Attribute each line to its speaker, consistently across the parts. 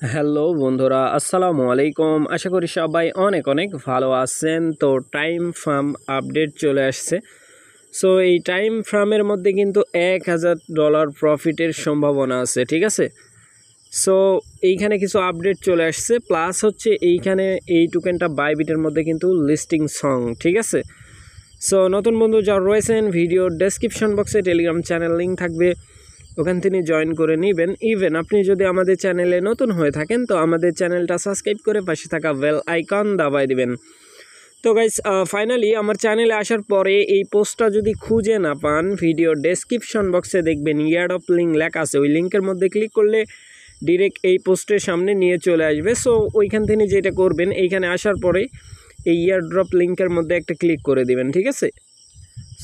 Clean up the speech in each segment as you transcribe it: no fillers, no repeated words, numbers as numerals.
Speaker 1: Hello বন্ধুরা, আসসালামু আলাইকুম। আশা করি সবাই অনেক অনেক ভালো আছেন। তো টাইম ফার্ম আপডেট চলে আসছে। সো এই টাইম ফার্মের মধ্যে কিন্তু $1000 প্রফিটের সম্ভাবনা আছে, ঠিক আছে। সো এইখানে কিছু আপডেট চলে আসছে, প্লাস হচ্ছে এইখানে এই টোকেনটা বাইবিটের মধ্যে কিন্তু লিস্টিং সং, ঠিক আছে। সো নতুন বন্ধু যারা রয়েছেন, ভিডিওর ডেসক্রিপশন বক্সে টেলিগ্রাম চ্যানেল লিঙ্ক থাকবে, ওখান থেকে জয়েন করে নেবেন। ইভেন আপনি যদি আমাদের চ্যানেলে নতুন হয়ে থাকেন তো আমাদের চ্যানেলটা সাবস্ক্রাইব করে পাশে থাকা বেল আইকন দাবাই দিবেন। তো গাইস, ফাইনালি আমার চ্যানেলে আসার পরে এই পোস্টটা যদি খুঁজে না পান, ভিডিও ডেসক্রিপশন বক্সে দেখবেন ইয়ারড্রপ লিঙ্ক লেখা আছে। ওই লিঙ্কের মধ্যে ক্লিক করলে ডিরেক্ট এই পোস্টের সামনে নিয়ে চলে আসবে। সো ওইখান থেকে যেটা করবেন, এইখানে আসার পরে এই ইয়ারড্রপ লিঙ্কের মধ্যে একটা ক্লিক করে দিবেন, ঠিক আছে।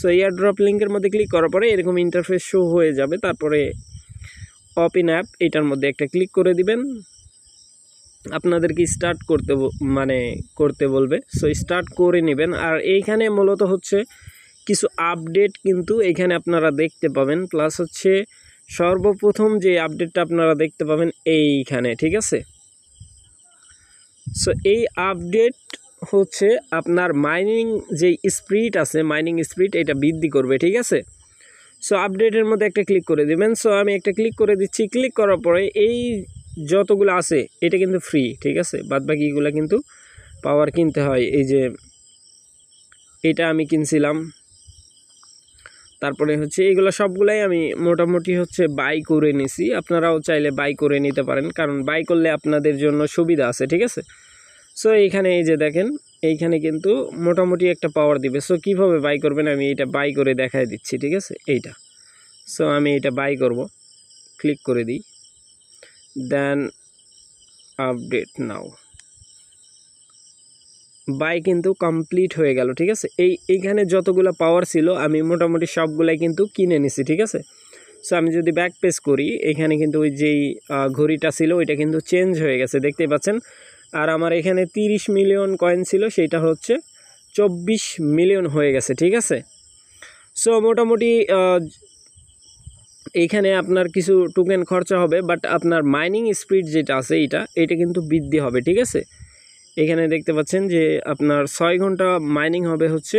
Speaker 1: সো এয়ারড্রপ লিঙ্কের মধ্যে ক্লিক করার পরে এরকম ইন্টারফেস শো হয়ে যাবে। তারপরে ওপেন অ্যাপ, এটার মধ্যে একটা ক্লিক করে দিবেন। আপনাদেরকে স্টার্ট করতে বলবে। সো স্টার্ট করে নেবেন। আর এইখানে মূলত হচ্ছে কিছু আপডেট কিন্তু এখানে আপনারা দেখতে পাবেন। প্লাস হচ্ছে সর্বপ্রথম যে আপডেটটা আপনারা দেখতে পাবেন এইখানে, ঠিক আছে। সো এই আপডেট হচ্ছে আপনার মাইনিং যে স্পিড আছে, মাইনিং স্পিড এটা বৃদ্ধি করবে, ঠিক আছে। সো আপডেটের মধ্যে একটা ক্লিক করে দেবেন। সো আমি একটা ক্লিক করে দিচ্ছি। ক্লিক করার পরে এই যতগুলো আছে এটা কিন্তু ফ্রি, ঠিক আছে। বাদবাকিগুলো কিন্তু পাওয়ার কিনতে হয়। এই যে এটা আমি কিনছিলাম, তারপরে হচ্ছে এইগুলো সবগুলাই আমি মোটামুটি হচ্ছে বাই করে নিছি। আপনারাও চাইলে বাই করে নিতে পারেন, কারণ বাই করলে আপনাদের জন্য সুবিধা আছে, ঠিক আছে। সো এইখানে এই যে দেখেন, এইখানে কিন্তু মোটামুটি একটা পাওয়ার দিবে। সো কীভাবে বাই করবেন আমি এটা বাই করে দেখাই দিচ্ছি, ঠিক আছে। এইটা, সো আমি এটা বাই করব, ক্লিক করে দিই, দেন আপডেট নাও। বাই কিন্তু কমপ্লিট হয়ে গেল, ঠিক আছে। এইখানে যতগুলো পাওয়ার ছিল আমি মোটামুটি সবগুলাই কিন্তু কিনে নিছি, ঠিক আছে। সো আমি যদি ব্যাক পেজ করি, এখানে কিন্তু ওই যেই ঘড়িটা ছিল ওইটা কিন্তু চেঞ্জ হয়ে গেছে, দেখতেই পাচ্ছেন। আর আমার এখানে 30 মিলিয়ন কয়েন ছিল, সেইটা হচ্ছে 24 মিলিয়ন হয়ে গেছে, ঠিক আছে। সো মোটামুটি এইখানে আপনার কিছু টোকেন খরচা হবে, বাট আপনার মাইনিং স্পিড যেটা আছে এটা কিন্তু বৃদ্ধি হবে, ঠিক আছে। এখানে দেখতে পাচ্ছেন যে আপনার 6 ঘন্টা মাইনিং হবে হচ্ছে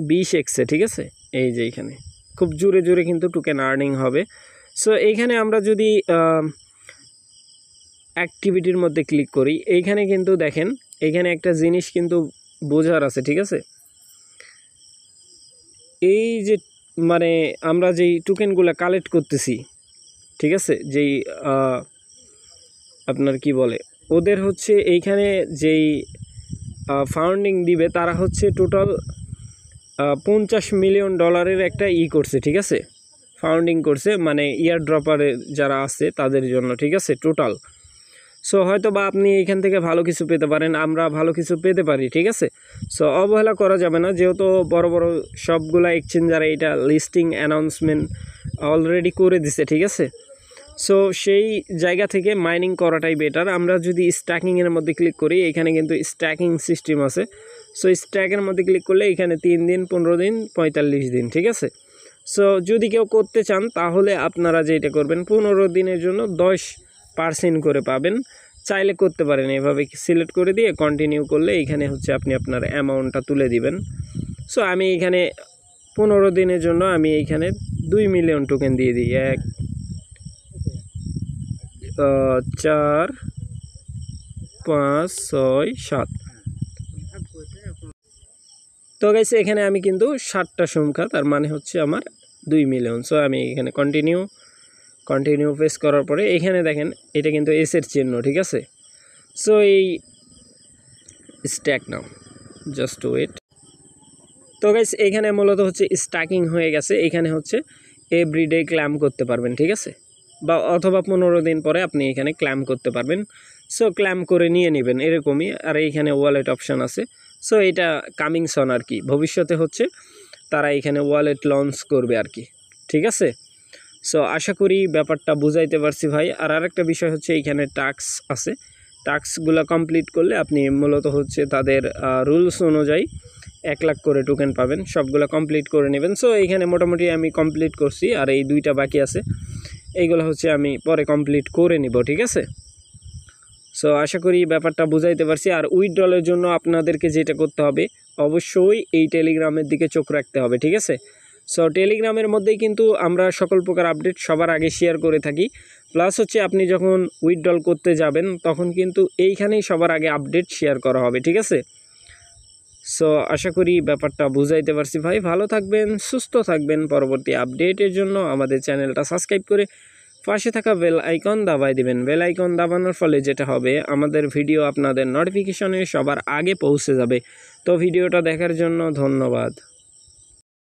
Speaker 1: 20x, ঠিক আছে। এই যে এখানে খুব জোরে জোরে কিন্তু টোকেন আর্নিং হবে। সো এইখানে আমরা যদি অ্যাক্টিভিটির মধ্যে ক্লিক করি, এইখানে কিন্তু দেখেন, এইখানে একটা জিনিস কিন্তু বোঝার আছে, ঠিক আছে। এই যে আমরা যেই টোকেনগুলো কালেক্ট করতেছি, ঠিক আছে, যেই আপনার কি বলে ওদের হচ্ছে এইখানে যেই ফান্ডিং দিবে তারা হচ্ছে টোটাল $50 মিলিয়ন একটা করছে, ঠিক আছে। ফান্ডিং করছে মানে ইয়ার ড্রপারে যারা আছে তাদের জন্য, ঠিক আছে, টোটাল। সো হয়তো বা আপনি এইখান থেকে ভালো কিছু পেতে পারেন, আমরা ভালো কিছু পেতে পারি, ঠিক আছে। সো অবহেলা করা যাবে না, যেহেতু বড় বড় সবগুলা এক্সচেঞ্জারে এটা লিস্টিং অ্যানাউন্সমেন্ট অলরেডি করে দিছে, ঠিক আছে। সো সেই জায়গা থেকে মাইনিং করাটাই বেটার। আমরা যদি স্ট্যাকিংয়ের মধ্যে ক্লিক করি, এখানে কিন্তু স্ট্যাকিং সিস্টেম আছে। সো স্ট্যাকের মধ্যে ক্লিক করলে এখানে 3 দিন, 15 দিন, 45 দিন, ঠিক আছে। সো যদি কেউ করতে চান তাহলে আপনারা যেটা করবেন, 15 দিনের জন্য 10% করে পাবেন। চাইলে করতে পারেন, এভাবে সিলেক্ট করে দিয়ে কন্টিনিউ করলে এখানে হচ্ছে আপনি আপনার অ্যামাউন্টটা তুলে দিবেন। সো আমি এখানে 15 দিনের জন্য আমি এইখানে 2 মিলিয়ন টোকেন দিয়ে দিই। 1 4 5 6 7। তো গাইস, এখানে আমি কিন্তু 7টা সংখ্যা, তার মানে হচ্ছে আমার 2 মিলিয়ন। সো আমি এখানে কন্টিনিউ প্রেস করার পরে এখানে দেখেন এটা কিন্তু এসের চিহ্ন, ঠিক আছে। সো এই স্ট্যাক নাও, জাস্ট ওয়েট। তো গাইস, এখানে মূলত হচ্ছে স্ট্যাকিং হয়ে গেছে। এখানে হচ্ছে এভরিডে ক্লেম করতে পারবেন, ঠিক আছে, বা অথবা 15 দিন পরে আপনি এখানে ক্লেম করতে পারবেন। সো ক্লেম করে নিয়ে নেবেন এরকমই। আর এইখানে ওয়ালেট অপশান আছে। সো এটা কামিং সন আর কি, ভবিষ্যতে হচ্ছে তারা এখানে ওয়ালেট লঞ্চ করবে আর কি, ঠিক আছে। সো আশা করি ব্যাপারটা বুঝাইতে পারছি ভাই। আর আরেকটা বিষয় হচ্ছে এইখানে টাস্ক আছে। টাস্কগুলো কমপ্লিট করলে আপনি মূলত হচ্ছে তাদের রুলস অনুযায়ী 1 লাখ করে টোকেন পাবেন। সবগুলো কমপ্লিট করে নেবেন। সো এইখানে মোটামুটি আমি কমপ্লিট করছি, আর এই 2টা বাকি আছে। এইগুলো হচ্ছে আমি পরে কমপ্লিট করে নিব, ঠিক আছে। সো আশা করি ব্যাপারটা বুঝাইতে পারছি। আর উইথড্রলের জন্য আপনাদেরকে যেটা করতে হবে, অবশ্যই এই টেলিগ্রামের দিকে চোখ রাখতে হবে, ঠিক আছে। সো টেলিগ্রামের মধ্যেই কিন্তু আমরা সকল প্রকার আপডেট সবার আগে শেয়ার করে থাকি। প্লাস হচ্ছে আপনি যখন উইথড্রল করতে যাবেন তখন কিন্তু এইখানেই সবার আগে আপডেট শেয়ার করা হবে, ঠিক আছে। সো আশা করি ব্যাপারটা বুঝাইতে পারছি ভাই। ভালো থাকবেন, সুস্থ থাকবেন। পরবর্তী আপডেটের জন্য আমাদের চ্যানেলটা সাবস্ক্রাইব করে পাশে থাকা বেল আইকন দাবাই দিবেন। বেল আইকন দাবানোর ফলে যেটা হবে, আমাদের ভিডিও আপনাদের নোটিফিকেশনে সবার আগে পৌঁছে যাবে। তো ভিডিওটা দেখার জন্য ধন্যবাদ।